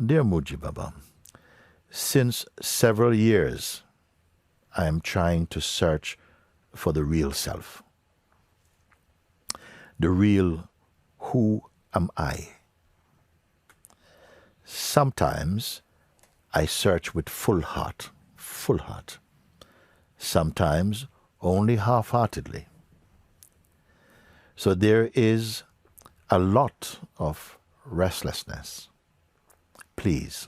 Dear Mooji Baba, since several years I am trying to search for the real self. The real who am I. Sometimes I search with full heart. Sometimes only half-heartedly. So there is a lot of restlessness. Please,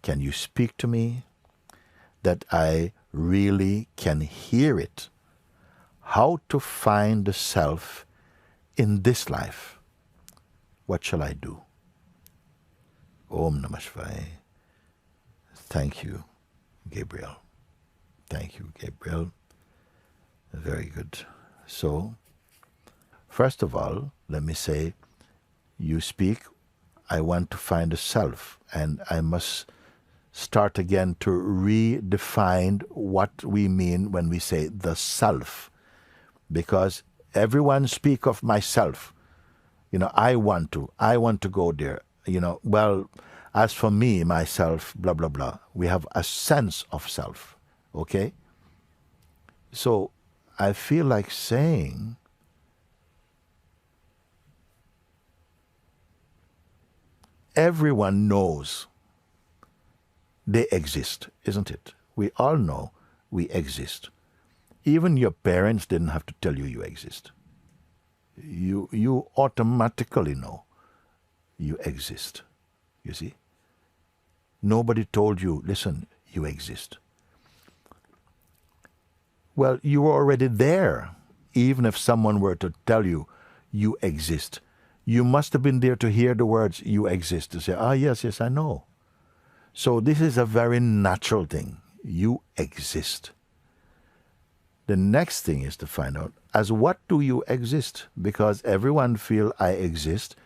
can you speak to me that I really can hear it? How to find the self in this life? What shall I do? Om Namah Shivaya. Thank you, Gabriel. Thank you, Gabriel. Very good. So, first of all, let me say, you speak, I want to find a self, and I must start again to redefine what we mean when we say the self. Because everyone speak of myself. I want to go there. Well, as for me, myself, blah, blah, blah. We have a sense of self, okay? So I feel like saying, everyone knows they exist, isn't it? We all know we exist. Even your parents didn't have to tell you you exist. You automatically know you exist. You see? Nobody told you, listen, you exist. Well, you were already there. Even if someone were to tell you, you exist. You must have been there to hear the words, you exist, to say, yes, I know. So this is a very natural thing. You exist. The next thing is to find out, as what do you exist? Because everyone feel I exist,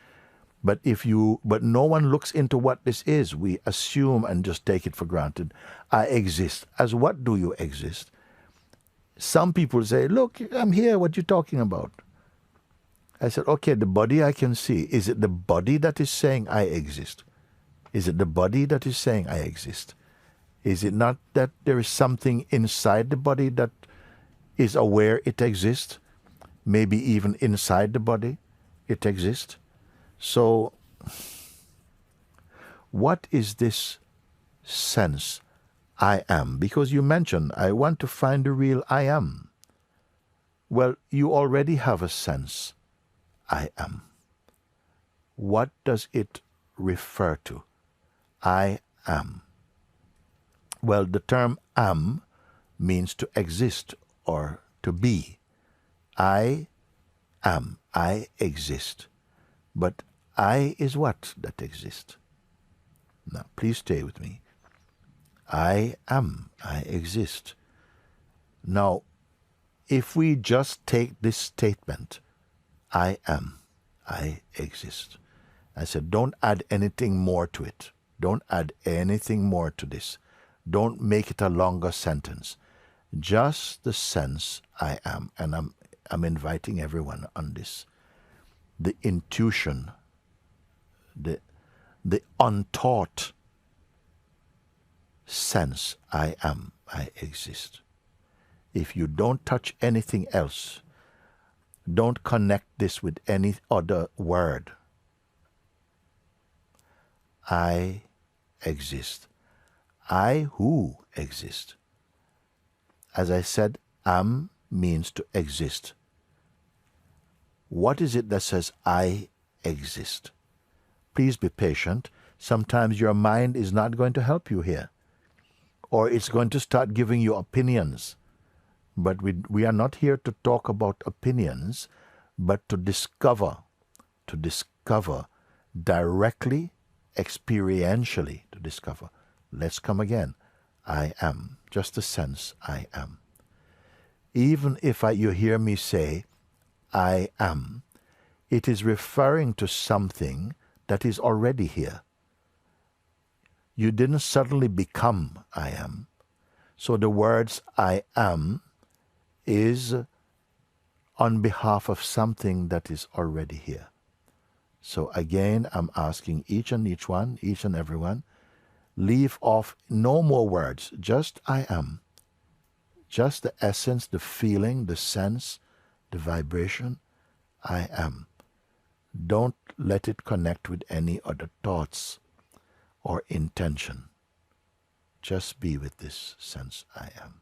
but no one looks into what this is. We assume and just take it for granted. I exist. As what do you exist? Some people say, look, I'm here, what you talking about? I said, okay, the body I can see. Is it the body that is saying I exist? Is it the body that is saying I exist? Is it not that there is something inside the body that is aware it exists? Maybe even inside the body it exists? So, what is this sense I am? Because you mentioned, I want to find the real I am. Well, you already have a sense I am. What does it refer to? I am. Well, the term am means to exist or to be. I am. I exist. But I is what that exists? Now, please stay with me. I am. I exist. Now, if we just take this statement, I am. I exist. I said, don't add anything more to it. Don't add anything more to this. Don't make it a longer sentence. Just the sense I am. And I'm inviting everyone on this. The intuition, the untaught sense I am, I exist. If you don't touch anything else, don't connect this with any other word. I exist. I who exist. As I said, am means to exist. What is it that says I exist? Please be patient. Sometimes your mind is not going to help you here. Or it's going to start giving you opinions. But we are not here to talk about opinions, but to discover directly, experientially to discover. Let's come again. I am, just the sense I am. Even if you hear me say, I am, it is referring to something that is already here. You didn't suddenly become I am. So the words I am is on behalf of something that is already here. So again, I'm asking each and every one, leave off no more words, just I am. Just the essence, the feeling, the sense, the vibration, I am. Don't let it connect with any other thoughts or intention. Just be with this sense, I am.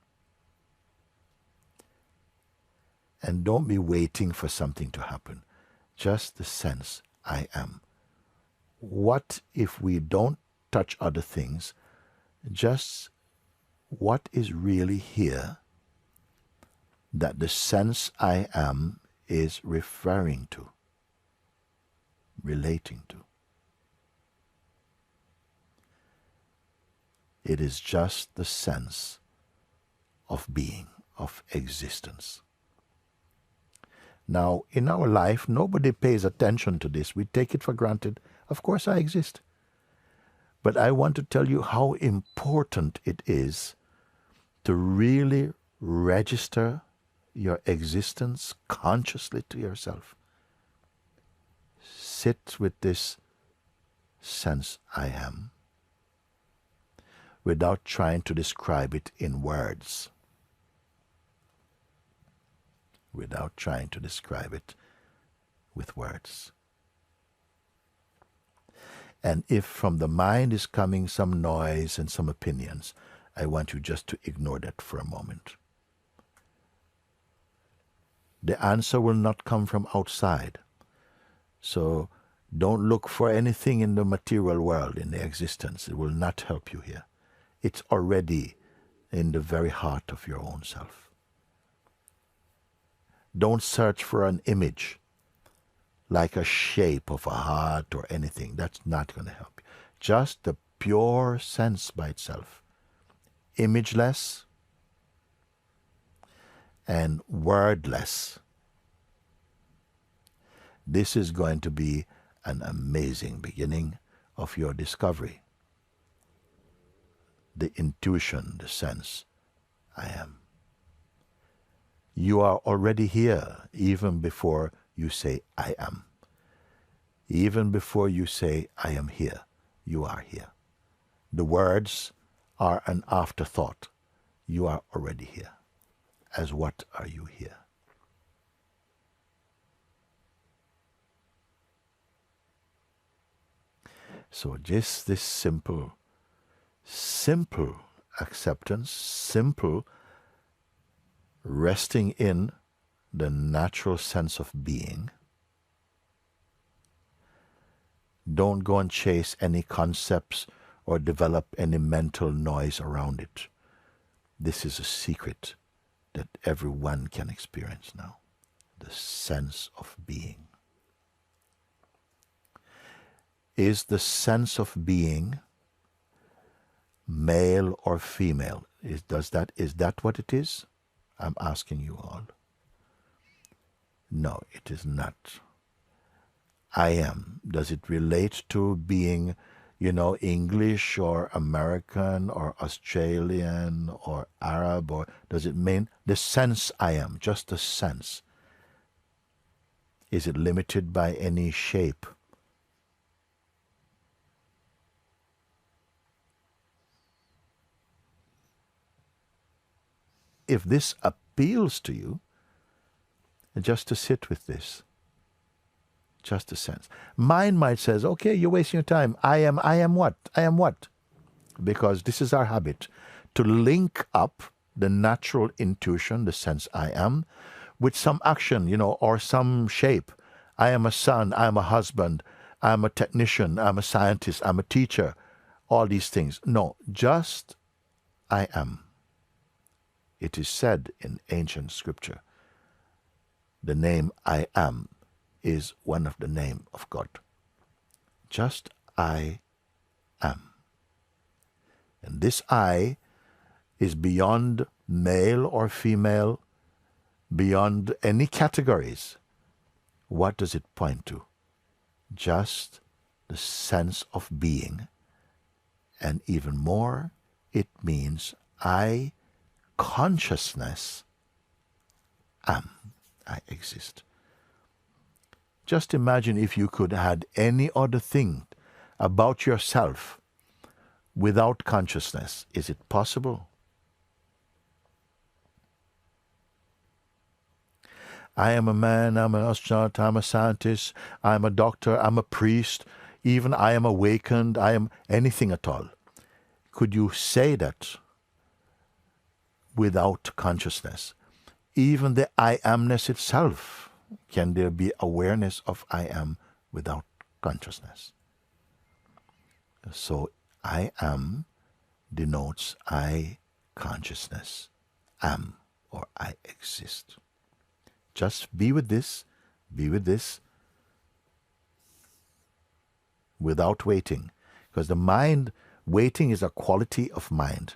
And don't be waiting for something to happen. Just the sense, I am. What if we don't touch other things? Just what is really here that the sense I am is referring to, relating to. It is just the sense of being, of existence. Now, in our life, nobody pays attention to this. We take it for granted. Of course I exist. But I want to tell you how important it is to really register your existence consciously to yourself. Sit with this sense I am without trying to describe it in words. Without trying to describe it with words. And if from the mind is coming some noise and some opinions, I want you just to ignore that for a moment. The answer will not come from outside. So don't look for anything in the material world, in the existence. It will not help you here. It's already in the very heart of your own self. Don't search for an image like a shape of a heart or anything. That's not going to help you. Just the pure sense by itself. Imageless and wordless. This is going to be an amazing beginning of your discovery. The intuition, the sense, I am. You are already here even before you say I am. Even before you say I am here, you are here. The words are an afterthought. You are already here. As what are you here? So just this simple acceptance, simple resting in the natural sense of being. Don't go and chase any concepts or develop any mental noise around it. This is a secret that everyone can experience now. The sense of being. Is the sense of being male or female? Is that what it is? I'm asking you all. No, it is not. I am. Does it relate to being, English or American or Australian or Arab, or does it mean the sense I am, just the sense? Is it limited by any shape? If this appeals to you, just to sit with this, just a sense. Mind might says, okay, you're wasting your time. I am what? I am what? Because this is our habit, to link up the natural intuition, the sense I am, with some action, or some shape. I am a son, I am a husband, I am a technician, I'm a scientist, I'm a teacher, all these things. No, just I am. It is said in ancient scripture, the name I am is one of the name of God. Just I am. And this I is beyond male or female, beyond any categories. What does it point to? Just the sense of being. And even more, it means I consciousness am. I exist. Just imagine if you could add any other thing about yourself without consciousness. Is it possible? I am a man, I'm an astronaut, I'm a scientist, I'm a doctor, I'm a priest, even I am awakened, I am anything at all. Could you say that without consciousness? Even the I amness itself, can there be awareness of I am without consciousness? So I am denotes I consciousness, am, or I exist. Just be with this, without waiting. Because the mind, waiting is a quality of mind.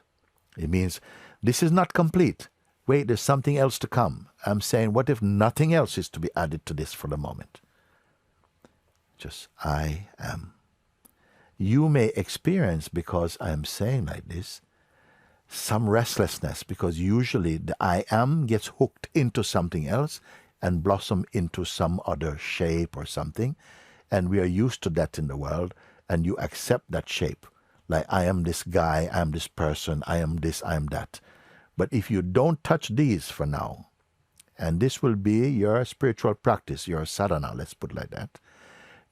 It means this is not complete. Wait, there's something else to come. I'm saying, what if nothing else is to be added to this for the moment? Just I am. You may experience, because I am saying like this, some restlessness, because usually the I am gets hooked into something else and blossom into some other shape or something, and we are used to that in the world, and you accept that shape. Like, I am this guy, I am this person, I am this, I am that. But if you don't touch these for now, and this will be your spiritual practice, your sadhana, let's put it like that,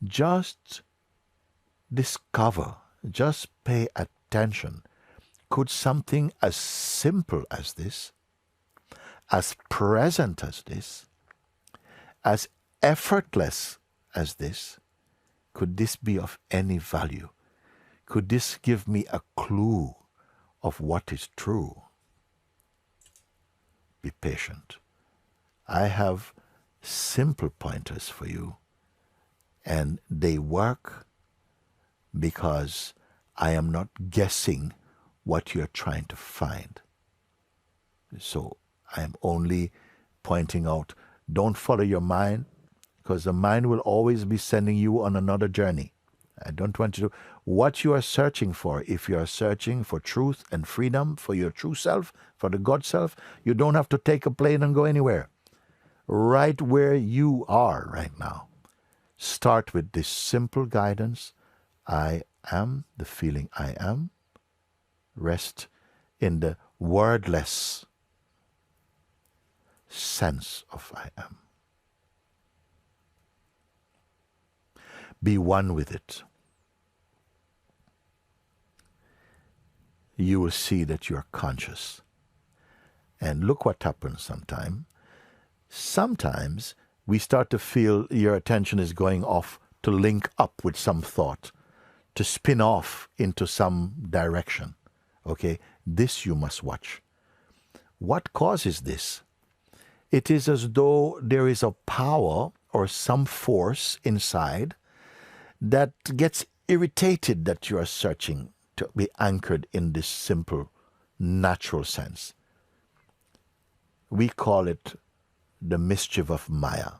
just discover, just pay attention. Could something as simple as this, as present as this, as effortless as this, could this be of any value? Could this give me a clue of what is true? Be patient. I have simple pointers for you, and they work because I am not guessing what you're trying to find. So I am only pointing out, don't follow your mind, because the mind will always be sending you on another journey. I don't want you to, what you are searching for, if you are searching for truth and freedom, for your true self, for the God self, you don't have to take a plane and go anywhere. Right where you are right now. Start with this simple guidance. I am, the feeling I am. Rest in the wordless sense of I am. Be one with it. You will see that you are conscious. And look what happens sometimes. Sometimes we start to feel your attention is going off to link up with some thought, to spin off into some direction. Okay, this you must watch. What causes this? It is as though there is a power or some force inside that gets irritated that you are searching to be anchored in this simple, natural sense. We call it the mischief of Maya.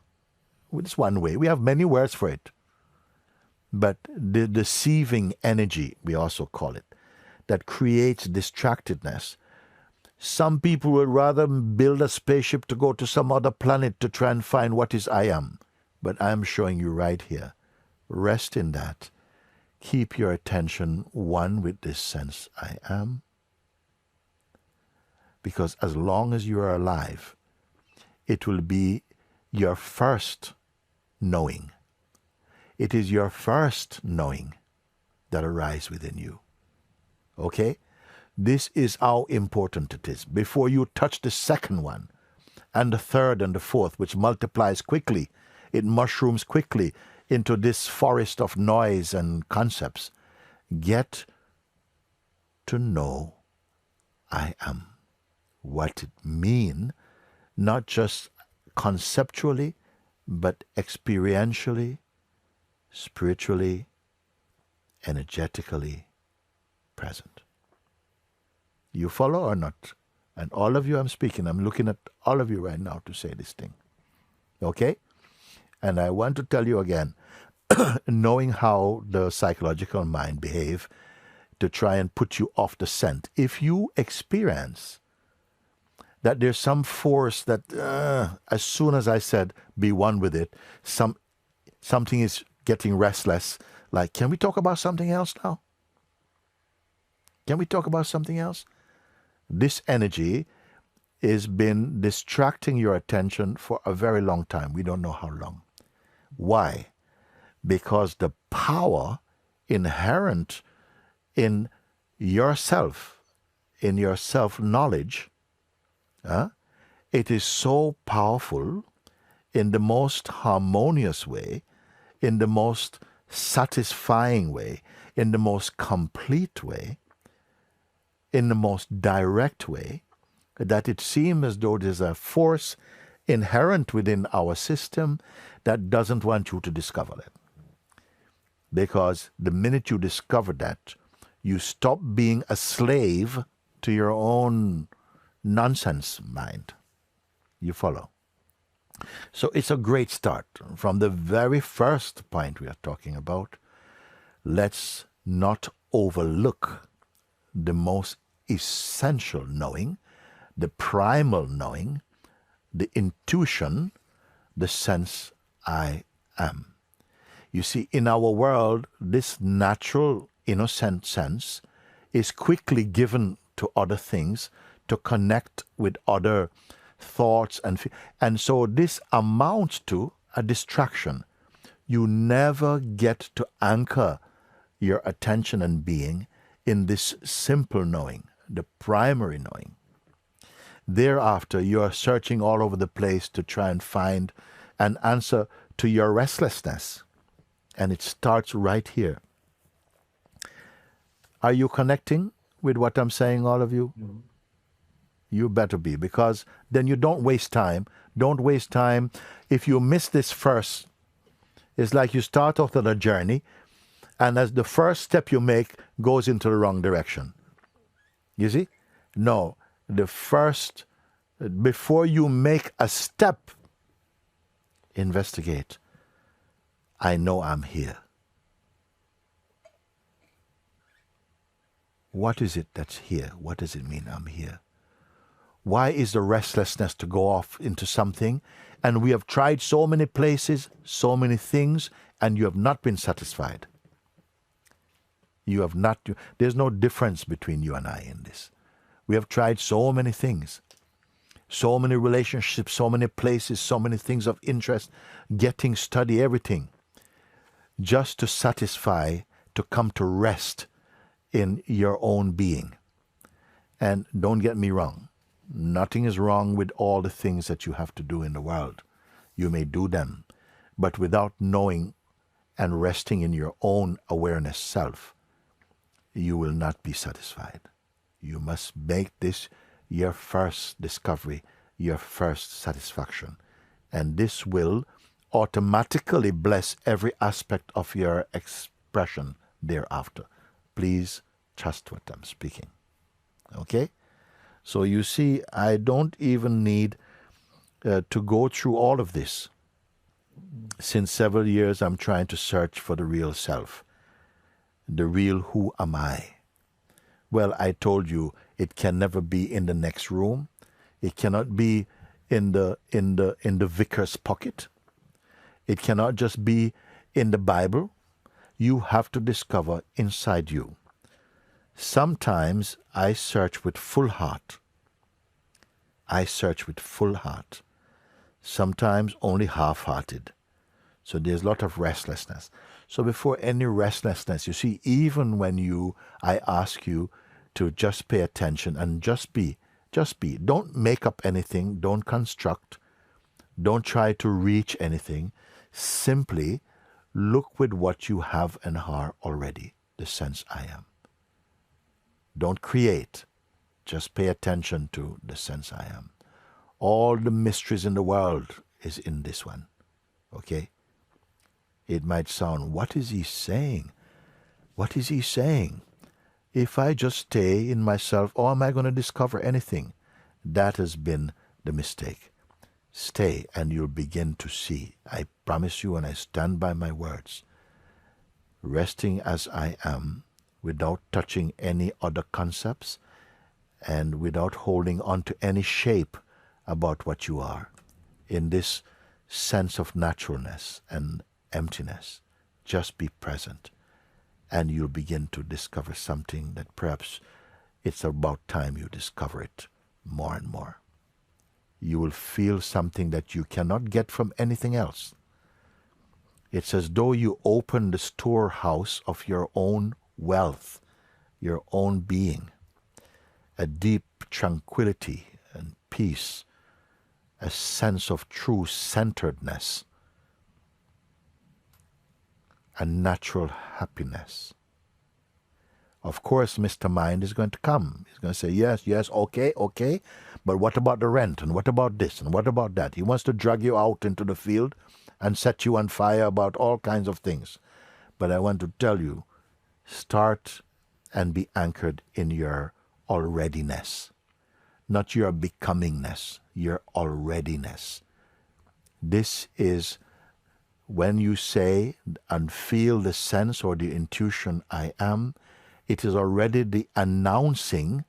It's one way. We have many words for it. But the deceiving energy, we also call it, that creates distractedness. Some people would rather build a spaceship to go to some other planet to try and find what is I am. But I'm showing you right here. Rest in that. Keep your attention one with this sense, I am. Because as long as you are alive, it will be your first knowing. It is your first knowing that arises within you. Okay? This is how important it is. Before you touch the second one, and the third and the fourth, which multiplies quickly, it mushrooms quickly into this forest of noise and concepts. Get to know I am. What it means, not just conceptually, but experientially, spiritually, energetically present. You follow or not? And all of you I'm speaking, I'm looking at all of you right now to say this thing. Okay? And I want to tell you again, knowing how the psychological mind behave to try and put you off the scent. If you experience that there's some force that, as soon as I said, be one with it, some something is getting restless, like, can we talk about something else now? Can we talk about something else? This energy has been distracting your attention for a very long time. We don't know how long. Why? Because the power inherent in yourself, in your self-knowledge, it is so powerful in the most harmonious way, in the most satisfying way, in the most complete way, in the most direct way, that it seems as though there's a force inherent within our system that doesn't want you to discover it. Because the minute you discover that, you stop being a slave to your own nonsense mind. You follow? So it's a great start. From the very first point we are talking about, let's not overlook the most essential knowing, the primal knowing, the intuition, the sense I am. You see, in our world, this natural, innocent sense is quickly given to other things to connect with other thoughts, and so this amounts to a distraction. You never get to anchor your attention and being in this simple knowing, the primary knowing. Thereafter, you are searching all over the place to try and find an answer to your restlessness. And it starts right here. Are you connecting with what I'm saying, all of you? Mm-hmm. You better be, because then you don't waste time. Don't waste time. If you miss this first, it's like you start off on a journey, and as the first step you make goes into the wrong direction. You see? No, before you make a step, investigate. I know I'm here. What is it that's here? What does it mean I'm here? Why is the restlessness to go off into something? And we have tried so many places, so many things, and you have not been satisfied. You have not. There's no difference between you and I in this. We have tried so many things, so many relationships, so many places, so many things of interest, getting, study, everything, just to satisfy, to come to rest in your own being. And don't get me wrong, nothing is wrong with all the things that you have to do in the world. You may do them, but without knowing and resting in your own awareness self, you will not be satisfied. You must make this your first discovery, your first satisfaction. And this will automatically bless every aspect of your expression thereafter. Please trust what I'm speaking. Okay? So you see, I don't even need to go through all of this. Since several years, I'm trying to search for the real self. The real who am I? Well, I told you, it can never be in the next room. It cannot be in the vicar's pocket. It cannot just be in the Bible. You have to discover inside you. Sometimes I search with full heart. I search with full heart. Sometimes only half-hearted. So there's a lot of restlessness. So before any restlessness, you see, even when I ask you to just pay attention and just be. Don't make up anything. Don't construct. Don't try to reach anything. Simply look with what you have and are already, the sense I am. Don't create. Just pay attention to the sense I am. All the mysteries in the world is in this one. Okay? It might sound, what is he saying? What is he saying? If I just stay in myself, or am I going to discover anything? That has been the mistake. Stay and you'll begin to see. I promise you, and I stand by my words. Resting as I am, without touching any other concepts, and without holding on to any shape about what you are, in this sense of naturalness and emptiness. Just be present. And you'll begin to discover something that perhaps it's about time you discover it more and more. You will feel something that you cannot get from anything else. It's as though you open the storehouse of your own wealth, your own being, a deep tranquility and peace, a sense of true centeredness, a natural happiness. Of course, Mr. Mind is going to come. He's going to say, yes, yes, okay, okay, but what about the rent, and what about this, and what about that? He wants to drag you out into the field and set you on fire about all kinds of things. But I want to tell you, start and be anchored in your alreadiness, not your becomingness, your alreadiness. This is when you say and feel the sense or the intuition, I am, it is already the announcing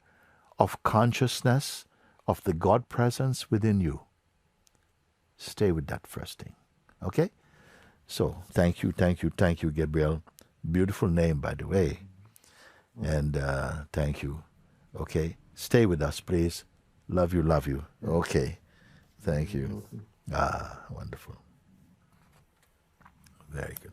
of consciousness of the God presence within you. Stay with that first thing. Okay? So, thank you, Gabriel. Beautiful name, by the way. And thank you. Okay? Stay with us, please. Love you, love you. Okay. Thank you. Ah, wonderful. Very good.